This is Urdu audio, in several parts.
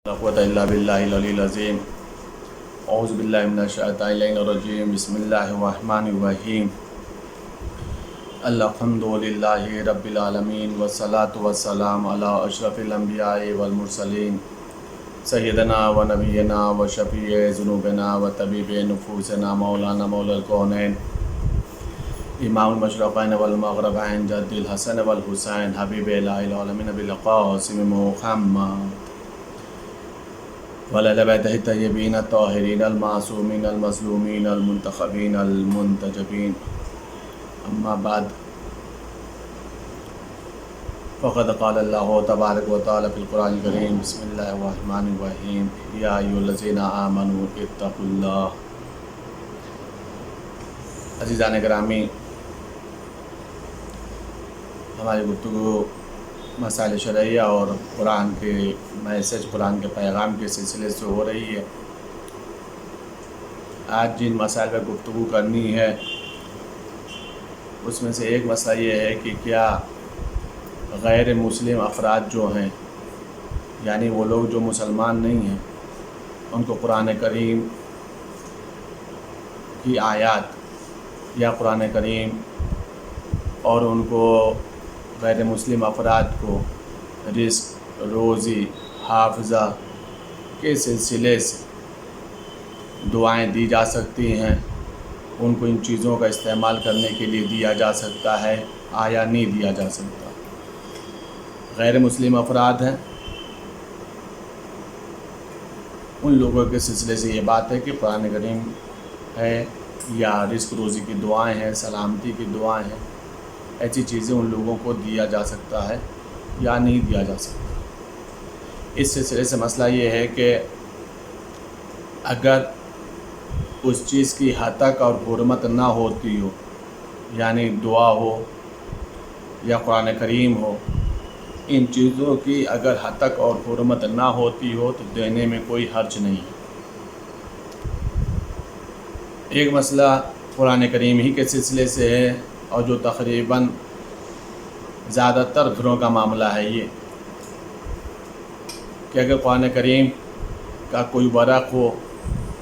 لا قوة إلا بالله العلي العظيم. أعوذ بالله من الشيطان الرجيم. بسم الله الرحمن الرحيم. الحمد لله رب العالمين والصلاة والسلام على أشرف الأنبياء والمرسلين سيدنا ونبينا وشفيع ذنوبنا وطبيب نفوسنا مولانا مولا الكونين امام المشرقين والمغربين جد الحسن والحسين حبيب الہ العالمین بالقاسم محمد وعلى بیتہ الطیبین الطاہرین المعصومین المظلومین المنتخبین المنتجبین. اما بعد فقد قال اللہ تبارک و تعالی فی القرآن الکریم. بسم اللہ الرحمن الرحیم. یا ایھا الذین آمنوا اتقوا اللہ. عزیزان گرامی، ہماری گفتگو مسائل شرعیہ اور قرآن کے میسج، قرآن کے پیغام کے سلسلے سے ہو رہی ہے. آج جن مسائل پر گفتگو کرنی ہے اس میں سے ایک مسئلہ یہ ہے کہ کیا غیر مسلم افراد جو ہیں، یعنی وہ لوگ جو مسلمان نہیں ہیں، ان کو قرآن کریم کی آیات یا قرآن کریم اور ان کو غیر مسلم افراد کو رزق، روزی، حافظہ کے سلسلے سے دعائیں دی جا سکتی ہیں؟ ان کو ان چیزوں کا استعمال کرنے کے لیے دیا جا سکتا ہے یا نہیں دیا جا سکتا؟ غیر مسلم افراد ہیں، ان لوگوں کے سلسلے سے یہ بات ہے کہ قرآن کریم ہے یا رزق روزی کی دعائیں ہیں، سلامتی کی دعائیں ہیں، ایسی چیزیں ان لوگوں کو دیا جا سکتا ہے یا نہیں دیا جا سکتا. اس سلسلے سے مسئلہ یہ ہے کہ اگر اس چیز کی حد تک اور حرمت نہ ہوتی ہو، یعنی دعا ہو یا قرآن کریم ہو، ان چیزوں کی اگر حد تک اور حرمت نہ ہوتی ہو تو دینے میں کوئی حرج نہیں ہے. ایک مسئلہ قرآن کریم ہی کے سلسلے سے ہے اور جو تقریباً زیادہ تر گھروں کا معاملہ ہے یہ کہ اگر قرآن کریم کا کوئی ورق ہو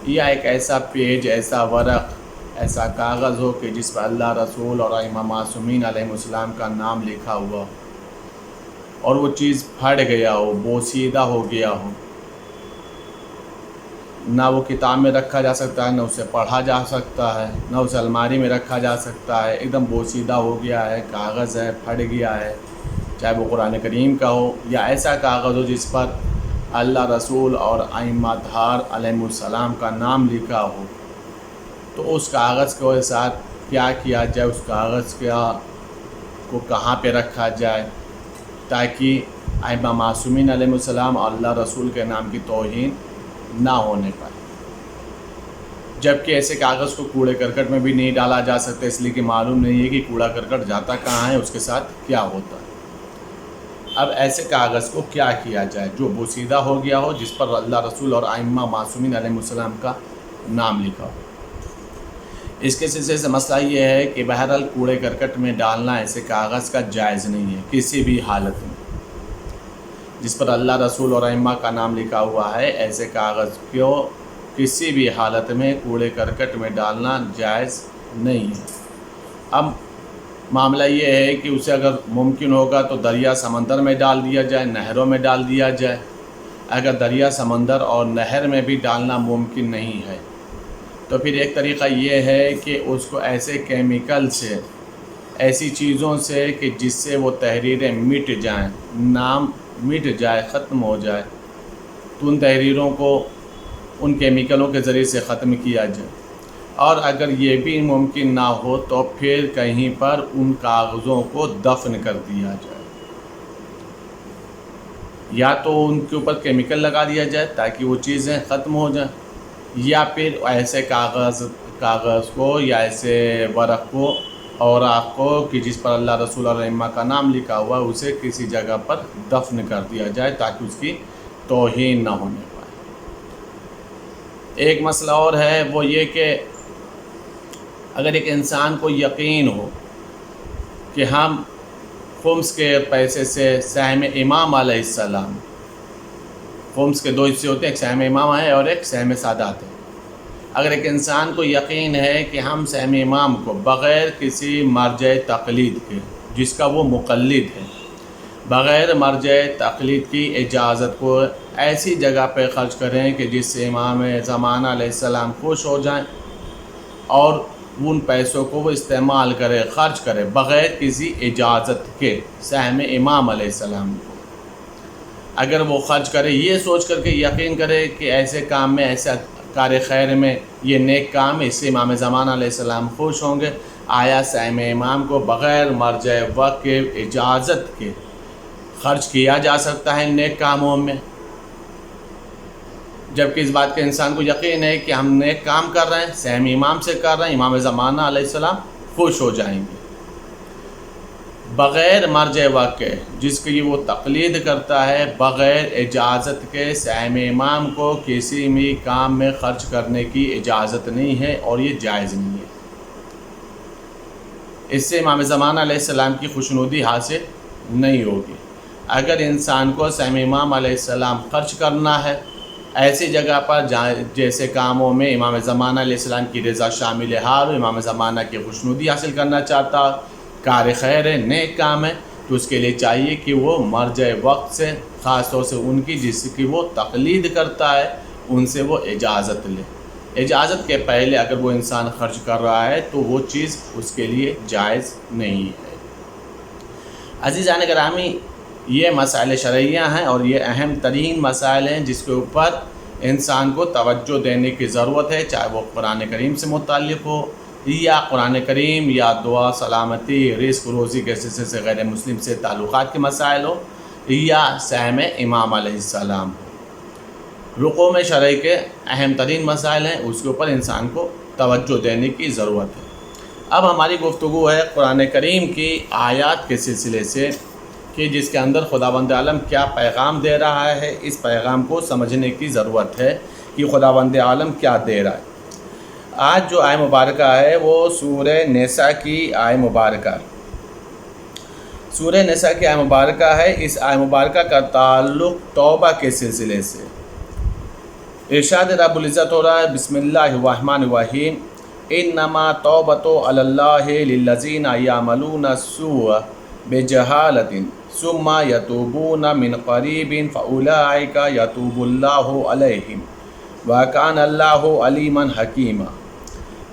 یا ایک ایسا پیج، ایسا ورق، ایسا کاغذ ہو کہ جس پر اللہ، رسول اور ائمہ معصومین علیہ السلام کا نام لکھا ہوا ہو اور وہ چیز پھٹ گیا ہو، بوسیدہ ہو گیا ہو، نہ وہ کتاب میں رکھا جا سکتا ہے، نہ اسے پڑھا جا سکتا ہے، نہ اسے الماری میں رکھا جا سکتا ہے، ایک دم بوسیدہ ہو گیا ہے، کاغذ ہے، پھٹ گیا ہے، چاہے وہ قرآن کریم کا ہو یا ایسا کاغذ ہو جس پر اللہ، رسول اور ائمہ اطہار علیہ السلام کا نام لکھا ہو، تو اس کاغذ کے ساتھ کیا کیا جائے، اس کاغذ کو کہاں پہ رکھا جائے تاکہ ائمہ معصومین علیہ السلام اور اللہ، رسول کے نام کی توہین نہ ہونے پائے. جبکہ ایسے کاغذ کو کوڑے کرکٹ میں بھی نہیں ڈالا جا سکتا، اس لیے کہ معلوم نہیں ہے کہ کوڑا کرکٹ جاتا کہاں ہے، اس کے ساتھ کیا ہوتا ہے. اب ایسے کاغذ کو کیا کیا جائے جو بوسیدہ ہو گیا ہو، جس پر اللہ، رسول اور ائمہ معصومین علیہ السلام کا نام لکھا ہو؟ اس کے سلسلے سے مسئلہ یہ ہے کہ بہرحال کوڑے کرکٹ میں ڈالنا ایسے کاغذ کا جائز نہیں ہے کسی بھی حالت میں. جس پر اللہ، رسول اور ائمہ کا نام لکھا ہوا ہے، ایسے کاغذ کو کسی بھی حالت میں کوڑے کرکٹ میں ڈالنا جائز نہیں ہے. اب معاملہ یہ ہے کہ اسے اگر ممکن ہوگا تو دریا سمندر میں ڈال دیا جائے، نہروں میں ڈال دیا جائے. اگر دریا، سمندر اور نہر میں بھی ڈالنا ممکن نہیں ہے تو پھر ایک طریقہ یہ ہے کہ اس کو ایسے کیمیکل سے، ایسی چیزوں سے کہ جس سے وہ تحریریں مٹ جائیں، نام مٹ جائے، ختم ہو جائے، تو ان تحریروں کو ان کیمیکلوں کے ذریعے سے ختم کیا جائے. اور اگر یہ بھی ممکن نہ ہو تو پھر کہیں پر ان کاغذوں کو دفن کر دیا جائے، یا تو ان کے اوپر کیمیکل لگا دیا جائے تاکہ وہ چیزیں ختم ہو جائیں، یا پھر ایسے کاغذ کو یا ایسے ورق کو، اوراق کو کہ جس پر اللہ، رسول اور ائمہ کا نام لکھا ہوا ہے، اسے کسی جگہ پر دفن کر دیا جائے تاکہ اس کی توہین نہ ہونے پائے. ایک مسئلہ اور ہے، وہ یہ کہ اگر ایک انسان کو یقین ہو کہ ہم خمس کے پیسے سے سہم امام علیہ السلام خمس کے دو حصے ہوتے ہیں، ایک سہم امام ہے اور ایک سہم سادات ہے۔ اگر ایک انسان کو یقین ہے کہ ہم سہم امام کو بغیر کسی مرجع تقلید کے، جس کا وہ مقلد ہے، بغیر مرجع تقلید کی اجازت کو ایسی جگہ پہ خرچ کریں کہ جس سے امام زمانہ علیہ السلام خوش ہو جائیں، اور ان پیسوں کو وہ استعمال کرے، خرچ کرے بغیر کسی اجازت کے سہم امام علیہ السلام کو، اگر وہ خرچ کرے یہ سوچ کر کے یقین کرے کہ ایسے کام میں، ایسے کار خیر میں یہ نیک کام ہے، اس سے امام زمانہ علیہ السلام خوش ہوں گے، آیا سہم امام کو بغیر مرجع وقت کے اجازت کے خرچ کیا جا سکتا ہے نیک کاموں میں؟ جبکہ اس بات کے انسان کو یقین ہے کہ ہم نیک کام کر رہے ہیں، سہم امام سے کر رہے ہیں، امام زمانہ علیہ السلام خوش ہو جائیں گے۔ بغیر مرجع وقت کے جس کی وہ تقلید کرتا ہے، بغیر اجازت کے سہم امام کو کسی بھی کام میں خرچ کرنے کی اجازت نہیں ہے، اور یہ جائز نہیں ہے۔ اس سے امام زمانہ علیہ السلام کی خوشنودی حاصل نہیں ہوگی۔ اگر انسان کو سہم امام علیہ السلام خرچ کرنا ہے ایسی جگہ پر جیسے کاموں میں امام زمانہ علیہ السلام کی رضا شامل ہے، اور امام زمانہ کی خوشنودی حاصل کرنا چاہتا، کار خیر ہے، نیک کام ہے، تو اس کے لیے چاہیے کہ وہ مرجع وقت سے، خاص طور سے ان کی جس کی وہ تقلید کرتا ہے، ان سے وہ اجازت لے۔ اجازت کے پہلے اگر وہ انسان خرچ کر رہا ہے تو وہ چیز اس کے لیے جائز نہیں ہے۔ عزیزان گرامی، یہ مسائل شرعیہ ہیں اور یہ اہم ترین مسائل ہیں جس کے اوپر انسان کو توجہ دینے کی ضرورت ہے، چاہے وہ قرآن کریم سے متعلق ہو، یا قرآن کریم یا دعا، سلامتی، رزق، روزی کے سلسلے سے غیر مسلم سے تعلقات کے مسائل ہو، یا سہم امام علیہ السلام ہو۔ رقوع میں شرع کے اہم ترین مسائل ہیں، اس کے اوپر انسان کو توجہ دینے کی ضرورت ہے۔ اب ہماری گفتگو ہے قرآن کریم کی آیات کے سلسلے سے، کہ جس کے اندر خداوند عالم کیا پیغام دے رہا ہے، اس پیغام کو سمجھنے کی ضرورت ہے کہ خداوند عالم کیا دے رہا ہے۔ آج جو آیہ مبارکہ ہے وہ سورہ نساء کی آیہ مبارکہ، سورہ نساء کی آیہ مبارکہ ہے۔ اس آیہ مبارکہ کا تعلق توبہ کے سلسلے سے۔ ارشاد رب العزت ہو رہا ہے، بسم اللہ الرحمن الرحیم، انما توبۃ علی اللہ للذین یعملون السوء بجہالۃ ثم یتوبون من قریب فاولئک یتوب اللہ علیہم وکان اللہ علیما حکیما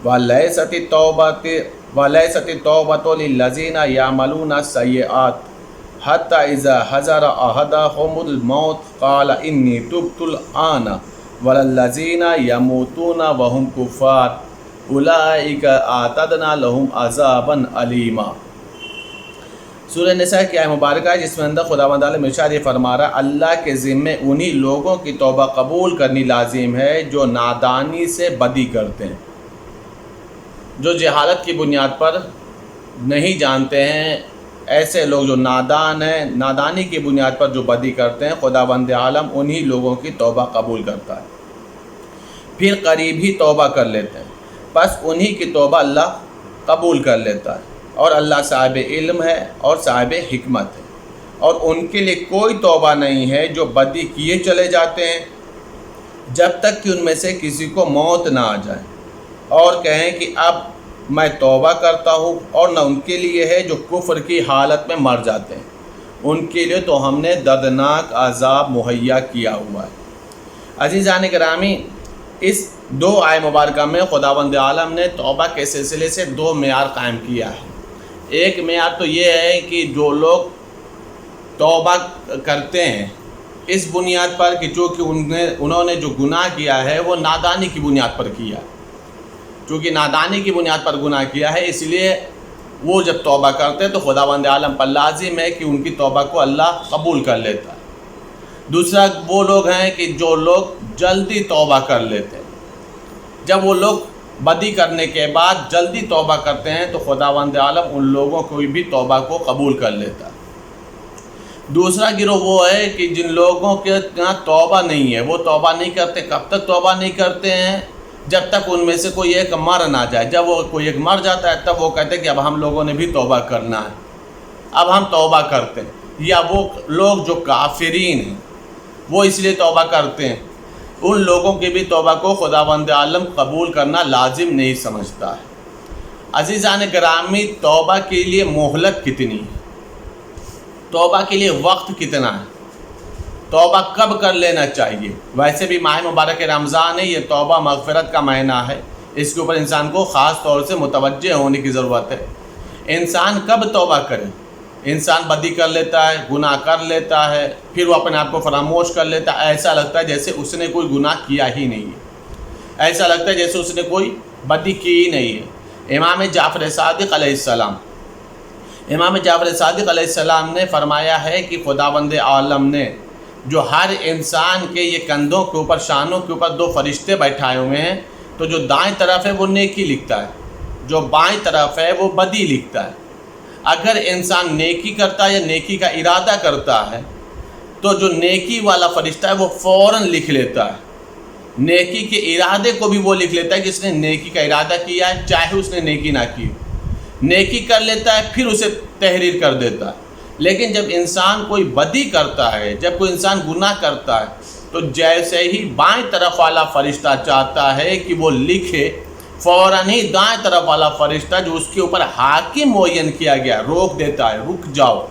ولیست التوبۃ للذین یعملون السیئات حتی اذا حضر احدهم الموت قال انی تبت الآن وللذین یموتون وهم کفار اولئک اعتدنا لهم عذابا علیما۔ سورہ نساء کی آیہ مبارکہ ہے جس میں اندر خداوند عالم ارشاد فرما رہا ہے، اللہ کے ذمے انہی لوگوں کی توبہ قبول کرنی لازم ہے جو نادانی سے بدی کرتے ہیں، جو جہالت کی بنیاد پر نہیں جانتے ہیں، ایسے لوگ جو نادان ہیں، نادانی کی بنیاد پر جو بدی کرتے ہیں، خداوند عالم انہی لوگوں کی توبہ قبول کرتا ہے۔ پھر قریب ہی توبہ کر لیتے ہیں، بس انہی کی توبہ اللہ قبول کر لیتا ہے، اور اللہ صاحب علم ہے اور صاحب حکمت ہے، اور ان کے لیے کوئی توبہ نہیں ہے جو بدی کیے چلے جاتے ہیں جب تک کہ ان میں سے کسی کو موت نہ آ جائے اور کہیں کہ اب میں توبہ کرتا ہوں، اور نہ ان کے لیے ہے جو کفر کی حالت میں مر جاتے ہیں، ان کے لیے تو ہم نے دردناک عذاب مہیا کیا ہوا ہے۔ عزیزان گرامی، اس دو آیہ مبارکہ میں خداوند عالم نے توبہ کے سلسلے سے دو معیار قائم کیا ہے۔ ایک معیار تو یہ ہے کہ جو لوگ توبہ کرتے ہیں اس بنیاد پر کہ چونکہ انہوں نے جو گناہ کیا ہے وہ نادانی کی بنیاد پر کیا ہے، چونکہ نادانی کی بنیاد پر گناہ کیا ہے، اس لیے وہ جب توبہ کرتے ہیں تو خداوند عالم پر لازم ہے کہ ان کی توبہ کو اللہ قبول کر لیتا ہے۔ دوسرا وہ لوگ ہیں کہ جو لوگ جلدی توبہ کر لیتے ہیں، جب وہ لوگ بدی کرنے کے بعد جلدی توبہ کرتے ہیں تو خداوند عالم ان لوگوں کو بھی توبہ کو قبول کر لیتا ہے۔ دوسرا گروہ وہ ہے کہ جن لوگوں کے یہاں توبہ نہیں ہے، وہ توبہ نہیں کرتے۔ کب تک توبہ نہیں کرتے ہیں؟ جب تک ان میں سے کوئی ایک مر نہ جائے۔ جب وہ کوئی ایک مر جاتا ہے تب وہ کہتے ہیں کہ اب ہم لوگوں نے بھی توبہ کرنا ہے، اب ہم توبہ کرتے ہیں۔ یا وہ لوگ جو کافرین ہیں، وہ اس لیے توبہ کرتے ہیں، ان لوگوں کی بھی توبہ کو خداوند عالم قبول کرنا لازم نہیں سمجھتا ہے۔ عزیزان گرامی، توبہ کے لیے مہلت کتنی ہے؟ توبہ کے لیے وقت کتنا ہے؟ توبہ کب کر لینا چاہیے؟ ویسے بھی ماہ مبارک رمضان ہے، یہ توبہ مغفرت کا مہینہ ہے، اس کے اوپر انسان کو خاص طور سے متوجہ ہونے کی ضرورت ہے۔ انسان کب توبہ کرے؟ انسان بدی کر لیتا ہے، گناہ کر لیتا ہے، پھر وہ اپنے آپ کو فراموش کر لیتا ہے، ایسا لگتا ہے جیسے اس نے کوئی گناہ کیا ہی نہیں ہے، ایسا لگتا ہے جیسے اس نے کوئی بدی کی ہی نہیں ہے۔ امام جعفر صادق علیہ السلام علیہ السلام نے فرمایا ہے کہ خداوند عالم نے جو ہر انسان کے یہ کندھوں کے اوپر، شانوں کے اوپر 2 فرشتے بیٹھائے ہوئے ہیں، تو جو دائیں طرف ہے وہ نیکی لکھتا ہے، جو بائیں طرف ہے وہ بدی لکھتا ہے۔ اگر انسان نیکی کرتا ہے یا نیکی کا ارادہ کرتا ہے تو جو نیکی والا فرشتہ ہے وہ فوراً لکھ لیتا ہے، نیکی کے ارادے کو بھی وہ لکھ لیتا ہے کہ اس نے نیکی کا ارادہ کیا ہے، چاہے اس نے نیکی نہ کی، نیکی کر لیتا ہے پھر اسے تحریر کر دیتا ہے۔ لیکن جب انسان کوئی بدی کرتا ہے، جب کوئی انسان گناہ کرتا ہے، تو جیسے ہی بائیں طرف والا فرشتہ چاہتا ہے کہ وہ لکھے، فوراً ہی دائیں طرف والا فرشتہ جو اس کے اوپر حاکم معین کیا گیا روک دیتا ہے، رک جاؤ،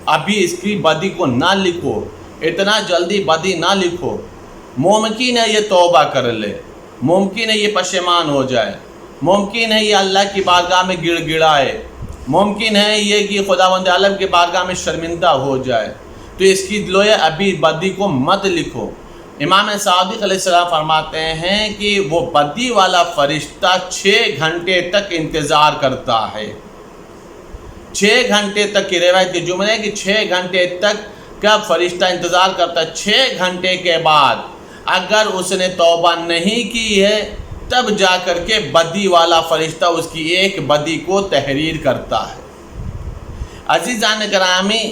ابھی اس کی بدی کو نہ لکھو، اتنا جلدی بدی نہ لکھو، ممکن ہے یہ توبہ کر لے، ممکن ہے یہ پشیمان ہو جائے، ممکن ہے یہ اللہ کی بارگاہ میں گڑ گڑائے، ممکن ہے یہ کہ خداوند عالم کی بارگاہ میں شرمندہ ہو جائے، تو اس کی لوے ابھی بدی کو مت لکھو۔ امام صادق علیہ السلام فرماتے ہیں کہ وہ بدی والا فرشتہ 6 گھنٹے تک انتظار کرتا ہے۔ 6 گھنٹے تک کی روایت کے جملے کہ 6 گھنٹے تک کا فرشتہ انتظار کرتا ہے۔ 6 گھنٹے کے بعد اگر اس نے توبہ نہیں کی ہے تب جا کر کے بدی والا فرشتہ اس کی ایک بدی کو تحریر کرتا ہے۔ عزیزان گرامی،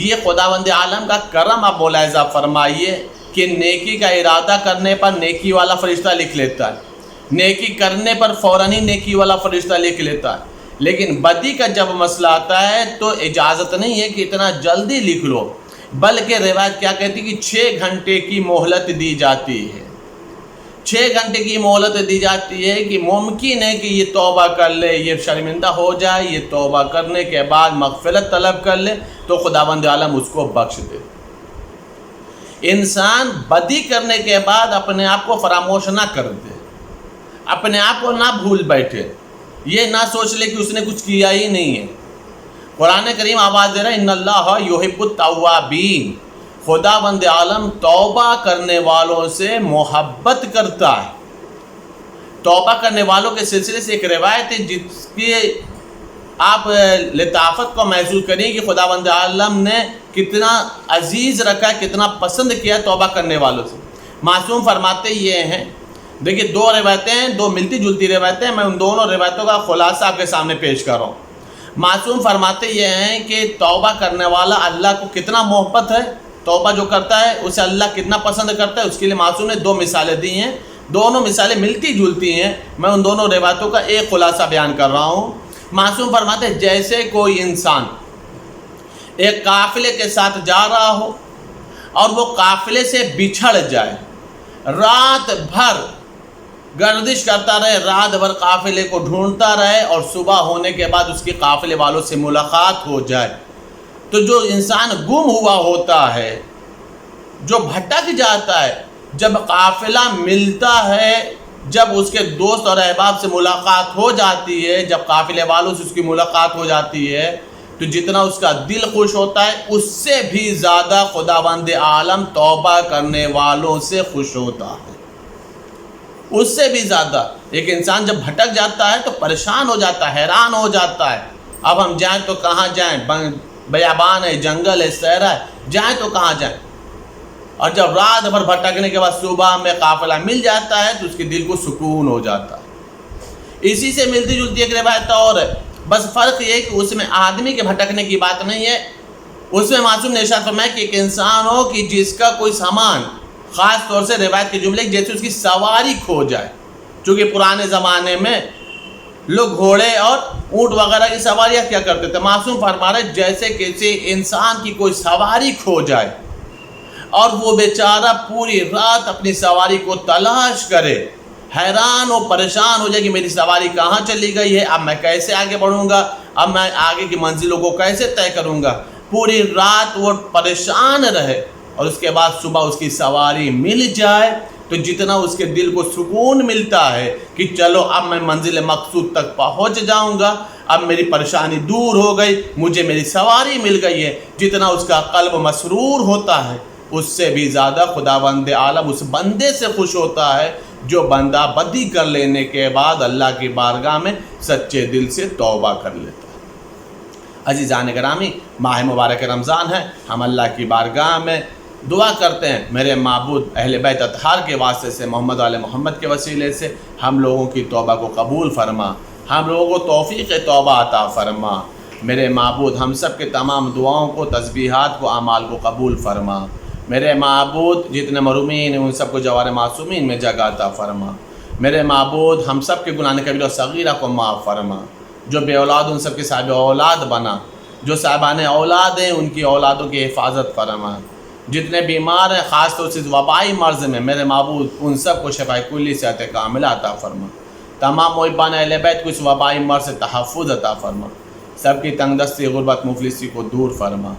یہ خداوند عالم کا کرم آپ ملاحظہ فرمائیے کہ نیکی کا ارادہ کرنے پر نیکی والا فرشتہ لکھ لیتا ہے، نیکی کرنے پر فوراً ہی نیکی والا فرشتہ لکھ لیتا ہے، لیکن بدی کا جب مسئلہ آتا ہے تو اجازت نہیں ہے کہ اتنا جلدی لکھ لو، بلکہ روایت کیا کہتی ہے کہ 6 گھنٹے کی مہلت دی جاتی ہے۔ 6 گھنٹے کی مہلت دی جاتی ہے کہ ممکن ہے کہ یہ توبہ کر لے، یہ شرمندہ ہو جائے، یہ توبہ کرنے کے بعد مغفرت طلب کر لے تو خداوند عالم اس کو بخش دے۔ انسان بدی کرنے کے بعد اپنے آپ کو فراموش نہ کر دے، اپنے آپ کو نہ بھول بیٹھے، یہ نہ سوچ لے کہ اس نے کچھ کیا ہی نہیں ہے۔ قرآن کریم آواز دے رہا ہے ان اللہ یحب التوابین، خداوند عالم توبہ کرنے والوں سے محبت کرتا ہے۔ توبہ کرنے والوں کے سلسلے سے ایک روایت ہے جس کی آپ لطافت کو محسوس کریں کہ خداوند عالم نے کتنا عزیز رکھا، کتنا پسند کیا توبہ کرنے والوں سے۔ معصوم فرماتے یہ ہیں، دیکھیے 2 روایتیں ہیں، 2 ملتی جلتی روایتیں ہیں، میں ان دونوں روایتوں کا خلاصہ آپ کے سامنے پیش کر رہا ہوں۔ معصوم فرماتے یہ ہیں کہ توبہ کرنے والا اللہ کو کتنا محبت ہے، توبہ جو کرتا ہے اسے اللہ کتنا پسند کرتا ہے، اس کے لیے معصوم نے 2 مثالیں دی ہیں، دونوں مثالیں ملتی جلتی ہیں، میں ان دونوں روایتوں کا ایک خلاصہ بیان کر رہا ہوں۔ معصوم فرماتے ہیں جیسے کوئی انسان ایک قافلے کے ساتھ جا رہا ہو اور وہ قافلے سے بچھڑ جائے، رات بھر گردش کرتا رہے، رات بھر قافلے کو ڈھونڈتا رہے اور صبح ہونے کے بعد اس کی قافلے والوں سے ملاقات ہو جائے، تو جو انسان گم ہوا ہوتا ہے، جو بھٹک جاتا ہے، جب قافلہ ملتا ہے، جب اس کے دوست اور احباب سے ملاقات ہو جاتی ہے، جب قافلے والوں سے اس کی ملاقات ہو جاتی ہے، تو جتنا اس کا دل خوش ہوتا ہے اس سے بھی زیادہ خداوند عالم توبہ کرنے والوں سے خوش ہوتا ہے، اس سے بھی زیادہ۔ ایک انسان جب بھٹک جاتا ہے تو پریشان ہو جاتا ہے، حیران ہو جاتا ہے، اب ہم جائیں تو کہاں جائیں، بیابان ہے، جنگل ہے، صحرا ہے، جائیں تو کہاں جائیں، اور جب رات بھر بھٹکنے کے بعد صبح میں قافلہ مل جاتا ہے تو اس کے دل کو سکون ہو جاتا ہے۔ اسی سے ملتی جلتی ایک روایت اور ہے، بس فرق یہ ہے کہ اس میں آدمی کے بھٹکنے کی بات نہیں ہے، اس میں معصوم نے ارشاد فرمایا کہ ایک انسان ہو کہ جس کا کوئی سامان، خاص طور سے روایت کے جملے جیسے اس کی سواری کھو جائے، چونکہ پرانے زمانے میں لوگ گھوڑے اور اونٹ وغیرہ کی سواریاں کیا کرتے تھے، معصوم فرما رہے جیسے کسی انسان کی کوئی سواری کھو جائے اور وہ بیچارہ پوری رات اپنی سواری کو تلاش کرے، حیران و پریشان ہو جائے کہ میری سواری کہاں چلی گئی ہے، اب میں کیسے آگے بڑھوں گا، اب میں آگے کی منزلوں کو کیسے طے کروں گا۔ پوری رات وہ پریشان رہے اور اس کے بعد صبح اس کی سواری مل جائے تو جتنا اس کے دل کو سکون ملتا ہے کہ چلو اب میں منزل مقصود تک پہنچ جاؤں گا، اب میری پریشانی دور ہو گئی، مجھے میری سواری مل گئی ہے، جتنا اس کا قلب مسرور ہوتا ہے، اس سے بھی زیادہ خداوند عالم اس بندے سے خوش ہوتا ہے جو بندہ بدی کر لینے کے بعد اللہ کی بارگاہ میں سچے دل سے توبہ کر لیتا ہے۔ عزیزان گرامی، ماہ مبارک رمضان ہے، ہم اللہ کی بارگاہ میں دعا کرتے ہیں میرے معبود اہل بیت اطہار کے واسطے سے، محمد آل محمد کے وسیلے سے ہم لوگوں کی توبہ کو قبول فرما، ہم لوگوں کو توفیق توبہ عطا فرما۔ میرے معبود ہم سب کے تمام دعاؤں کو، تسبیحات کو، اعمال کو قبول فرما۔ میرے معبود جتنے مرحومین ہیں ان سب کو جوار معصومین میں جگہ عطا فرما۔ میرے معبود ہم سب کے گناہ کبیرہ و صغیرہ کو معاف فرما۔ جو بے اولاد ان سب کے صاحب اولاد بنا، جو صاحبان اولاد ہیں ان کی اولادوں کی حفاظت فرما۔ جتنے بیمار ہیں خاص طور سے اس وبائی مرض میں، میرے معبود ان سب کو شفاء کلی صحت کاملہ عطا فرما۔ تمام محبان اہل بیت کو اس وبائی مرض سے تحفظ عطا فرما۔ سب کی تنگ دستی، غربت، مفلسی کو دور فرما۔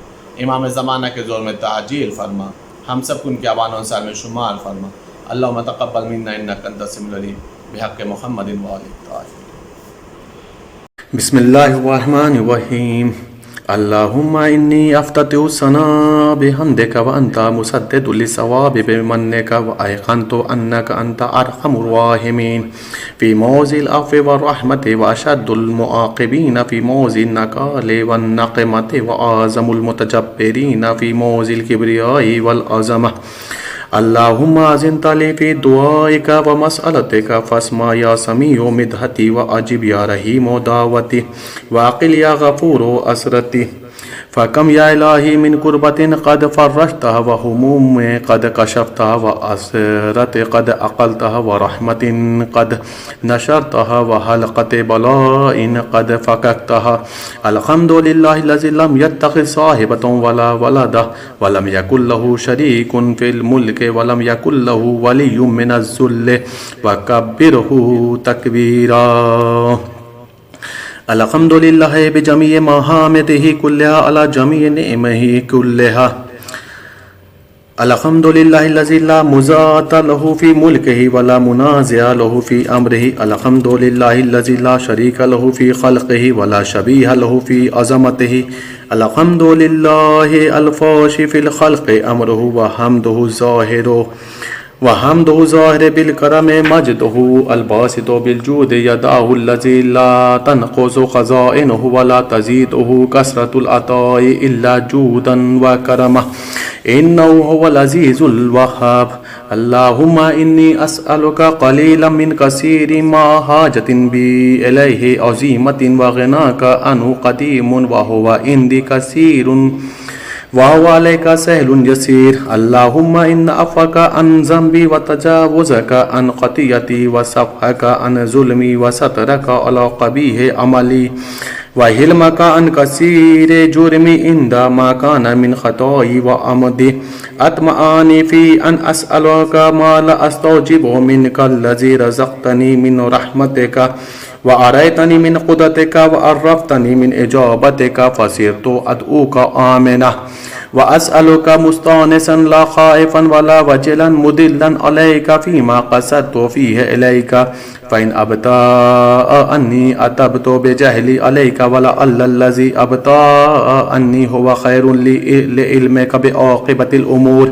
امام زمانہ کے زور میں تعجیل فرما۔ ہم سب کو ان کے اوان و انصار میں شمار فرما۔ اللہم تقبل منا انک انت السمیع العلیم بحق محمد و آلہ الطاہرین۔ بسم اللہ الرحمن الرحیم۔ اللہم انی افتتح الثناء بحمدک وانت مسدد للصواب بمنک وایقنت انک انت ارحم الراحمین فی موضع العفو والرحمت واشد المعاقبین فی موضع النکال والنقمت واعظم المتجبرین فی موضع الکبریاء والعظمہ۔ اللہم اذنت لی فی دعائک و مسئلتک فاسمع یا سمیع مدحتی و عجب یا رحیم دعوتی واقل یا غفور اسرتی۔ فکم یا الہی من قربت قد فرجتها و حموم قد کشفتها و اسرت قد اقلتها و رحمت قد نشرتها و حلقت بلاء قد فککتها۔ الحمد للہ الذی لم یتخذ صاحبۃ ولا ولد ولم یکن له شریک فی الملک ولم یکن له ولی من الذل وکبرہ تکبیرا۔ الحمد للہ بجمیع محامدہ کلہا علی جمیع نعمہ کلہا۔ الحمد للہ الذی لا مضاد له فی ملکہ ولا منازع له فی امرہ۔ الحمد للہ الذی لا شریک له فی خلقہ ولا شبیہ له فی عظمتہ۔ الحمد للہ الفاشی فی الخلق امرہ وحمدہ ظاہر بالکرم مجدہ الباسط بالجود یداہ الذی لا تنقص خزائنہ ولا تزیدہ کثرۃ العطاء الا جودا وکرمہ انہ هو العزیز الوہاب۔ اللہم انی اسألک قلیلا من کثیر ما حاجت بی الیہ عظیمت وغناک عنہ قدیم وہو عندی کثیر وَهُوَ عَلَيْكَ سَهْلٌ يَسِيرٌ۔ اللہم ان عفوک عن ذنبی وتجاوزک عن خطیئتی وصفحک عن ظلمی وسترک علی قبیح عملی وحلمک عن کثیر جرمی عند ما کان من خطائی وعمدی اطمعانی فی ان اسألک ما لا استوجب منک الذی رزقتنی من رحمتک وَأَرَيْتَنِي مِنْ قُدَّتِكَ وَعَرَّفْتَنِي مِنْ إِجَابَتِكَ فَصِرْتُ أَدْعُوكَ آمِنًا وَأَسْأَلُكَ مُسْتَانِسًا لَا خَائِفًا وَلَا وَجِلًا مُدِلًّا عَلَيْكَ فِيمَا قَصَدتُ فِيهِ إِلَيْكَ فَإِنْ أَبْطَأَ عَنِّي أَتَبْتُ بِجَهْلِي عَلَيْكَ وَلَعَلَّ الَّذِي أَبْطَأَ عَنِّي هُوَ خَيْرٌ لِعِلْمِكَ بِعَاقِبَةِ الْأُمُورِ۔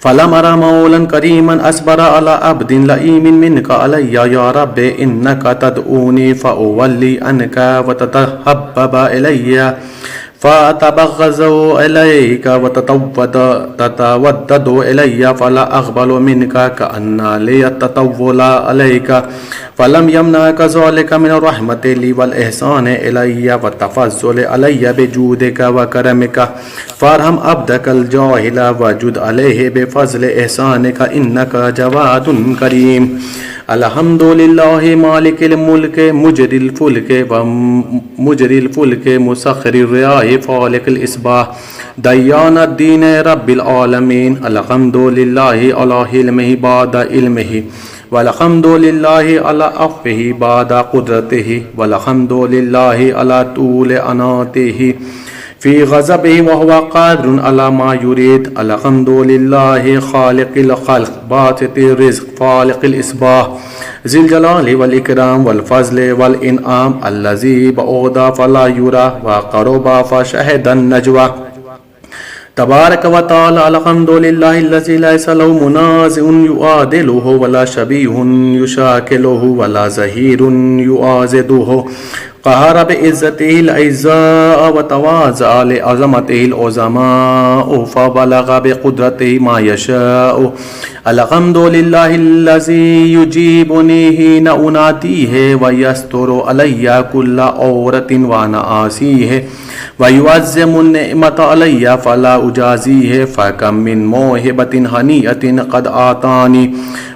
فلم ارى مولا كريما اصبر على عبد لئيم منك علي يا رب انك تدعوني فاولي عنك وتتحبب الي فتبغض إليك وتتودد إلي فلا أقبل منك كأن لي التطول عليك فلم يمنعك ذلك من الرحمة لي والإحسان إلي والتفضل علي بجودك وكرمك فارحم عبدك الجاهل وجد عليه بفضل إحسانك إنك جواد كريم. الحمد لله مالك الملك مجري الفلك مسخر الرياح فالق الإصباح دیان الدین رب العالمین الحمد للہ علی علمہ بعد علمہ والحمد للہ علی عفوہ بعد قدرتہ والحمد للہ علی طول اناتہ فی غضبہ وہو قادر علی ما یرید الحمد للہ خالق الخلق باسط الرزق فالق الاصباح ذی الجلال والاکرام والفضل والانعام الذی بعد فلا یرا وقرب فشہد النجوى تبارک و تعالی الحمد للہ الذی لیس له منازع یعادلہ ولا شبیہ یشاکلہ ولا ظہیر یعاضدہ قہر بعزتہ الاعزاء وتواضع لعظمتہ العظماء فبلغ بقدرتہ ما یشاء الحمد للہ الذی یجیبنی حین انادیہ ویستر علی کل عورت وانا آسیہ ویعظم النعمت علی فلا اجازیہ فکم من موہبت حنیۃ قد آتانی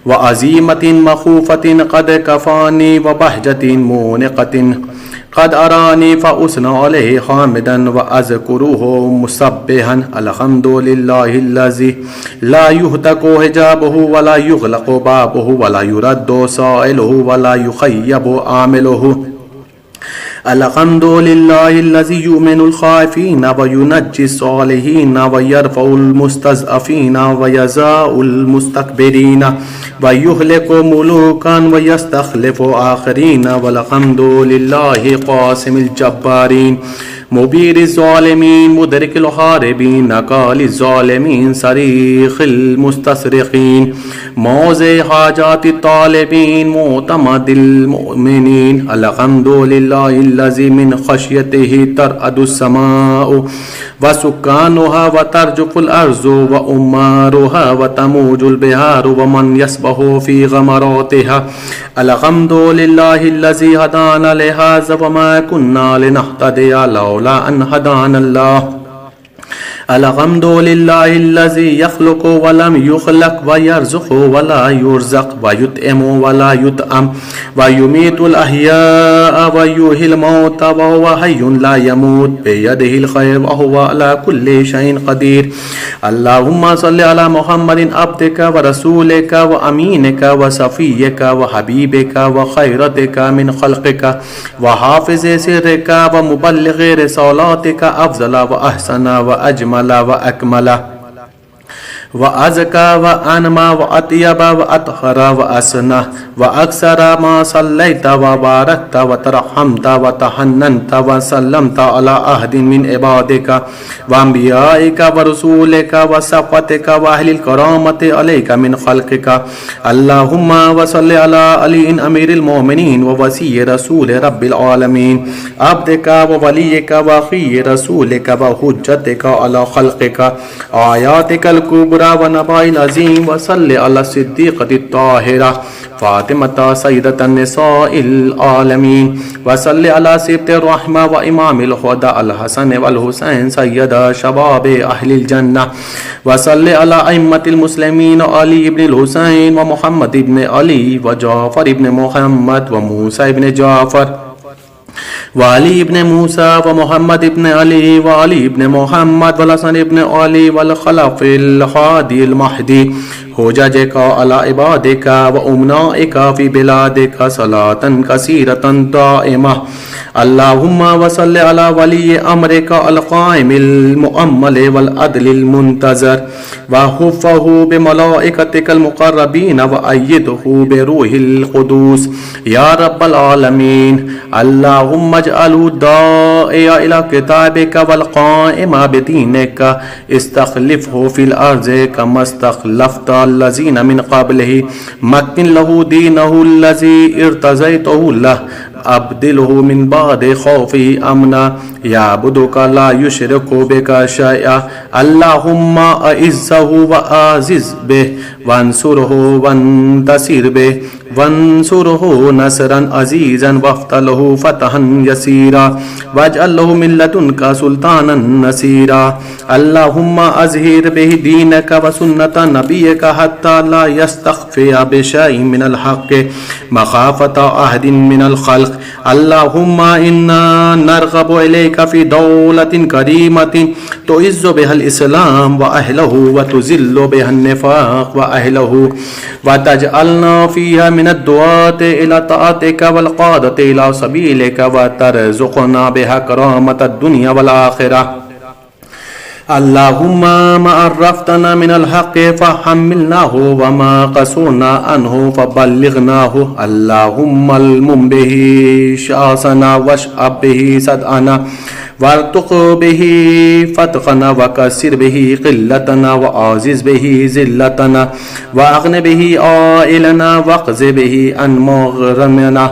وعزیمت مخوفت قد کفانی وبہجت مونقت قد ارانی فاسنا علیہ حامدا واذکرہ مسبحا الحمد للہ الذی لا یہتک حجابہ ولا یغلق بابہ ولا یرد سائلہ ولا یخیب عاملہ الحمد للہ الذی یؤمن الخائفین وینجی الصالحین ویرفع المستضعفین ویزاء المستکبرین ویہلک ملوکا ویستخلف آخرین والحمد للہ قاسم الجبارین مبیر الظالمین مدرک الحاربین نکال الظالمین صریخ المستصرخین موضع حاجات الطالبین معتمد المؤمنین الحمد للہ الذی من خشیتہ ترعد السماء وسکانها وترجف الارض وامارها وتموج البحار ومن يسبح في غمراتها الحمد للہ الذی هدانا لهذا وما كنا لنهتدی لولا ان هدانا اللہ الحمد للہ الذی یخلق ولم یخلق ویرزق ولا یرزق ویطعم ولا یطعم ویمیت الاحیاء ویحیی الموت وهو حی لا یموت بیدہ الخیر وهو علی کل شیء قدیر اللہم صلی علی محمد عبدک ورسولک وامینک وصفیک وحبیبک وخیرتک من خلقک وحافظ سرک ومبلغ رسالاتک افضل واحسن واجمل وأكمل وأزكى وأنمى وأطيب وأطهر وأسنى وأكثر ما صليت وباركت وترحمت وتحننت وسلمت على أحد من عبادك وأنبيائك ورسولك وصفوتك وأهل الكرامة عليك من خلقك اللهم وصل على علي أمير المؤمنين ووصي رسول رب العالمين عبدك ووليك وأخي رسولك وحجتك على خلقك آياتك الكبرى ونبائل العظیم وصلی علی الصدیقۃ الطاہرہ فاطمہ سیدۃ النساء العالمین وصلی علی سبط الرحمہ و امام الہدی الحسن والحسین سید شباب اہل الجنہ وصلی علی ائمۃ المسلمین علی ابن الحسین و محمد ابن علی و جعفر ابن محمد و موسیٰ ابن جعفر وعلی ابن موسیٰ و محمد ابن علی وعلی ابن محمد والحسن ابن علی والخلف الحادی المہدی حججک علی عبادک و امنائک فی بلادک صلاة کثیرة دائمہ اللہم وصل علی ولی امرک القائم المؤمل والعدل المنتظر وحفہ بملائکتک المقربین وأیدہ بروح القدوس یا رب العالمین اللہم اجعلوا الداعی الى کتابک والقائم بدینک استخلفہ فی الارض کما استخلفت الذین من قبلہ مکن لہ دینہ الذی ارتضیتہ لہ ابدلہ من بعد خوفہ امنا یعبدک لا یشرک بک شیئا اللہم اعزہ وآزز بہ وانصرہ وانتصر بہ وانصرہ نصرا عزیزا وافتح فتحا یسیرا واجعل لہ من لدنک سلطانا نصیرا اللہم اظہر بہ دینک وسنت نبیک حتی لا یستخفی بشیء من الحق مخافۃ احد من الخلق الخلق. اللهم إنا نرغب إليك في دولة كريمة تعز بها الإسلام وأهله وتذل بها النفاق وأهله، وتجعلنا فيها من الدعاة إلى طاعتك والقادة إلى سبيلك، وترزقنا بها كرامة الدنيا والآخرة. اللهم ما عرفتنا من الحق فحملناه وما قصرنا عنه فبلغناه. اللهم المم به شأسنا واشأب به صدعنا وارتق به فتقنا وكسر به قلتنا وعزز به ذلتنا واغن به عائلنا واقض به عن مغرمنا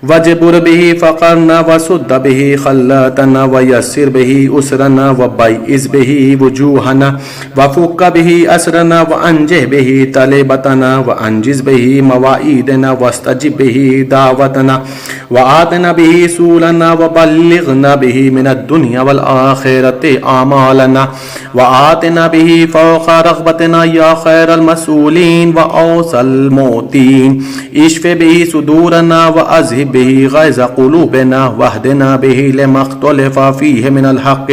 وجبر به فقرنا وسد به خلاتنا ويسر به أسرنا وبيئس به وجوهنا وفك به أسرنا وأنجه به طلبتنا وأنجز به مواعيدنا واستجب به دعوتنا وآتنا به سولنا وبلغنا به من الدنيا والآخرة أعمالنا وآتنا به فوق رغبتنا يا خير المسؤولين وأوصى الموتين. اشف به صدورنا وأذهب به غيظ قلوبنا واهدنا به لما اختلف فيه من الحق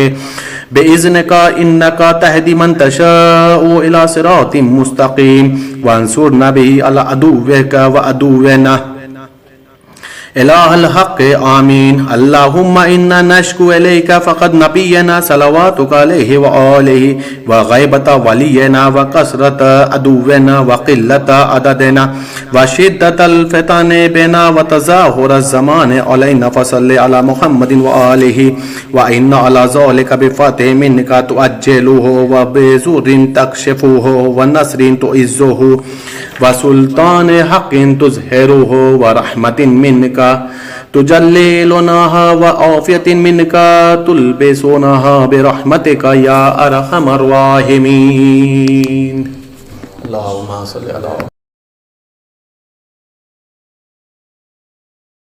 بإذنك إنك تهدي من تشاء إلى صراط مستقيم. وانصرنا به على عدوك وعدونا إله الحق آمين. اللهم إنا نشكو إليك فقد نبينا صلواتك عليه وآله وغيبة ولينا وكثرة عدونا وقلة عددنا وشدة الفتن بنا وتظاهر الزمان علينا فصل على محمد وآله. وإن على ذلك بفتح منك تؤجله وبزور تكشفه ونصر تعزه وسلطان حق تظهره ورحمة منك تجللناها وعافية منك تلبسونها برحمتك يا أرحم الراحمين. اللهم صل على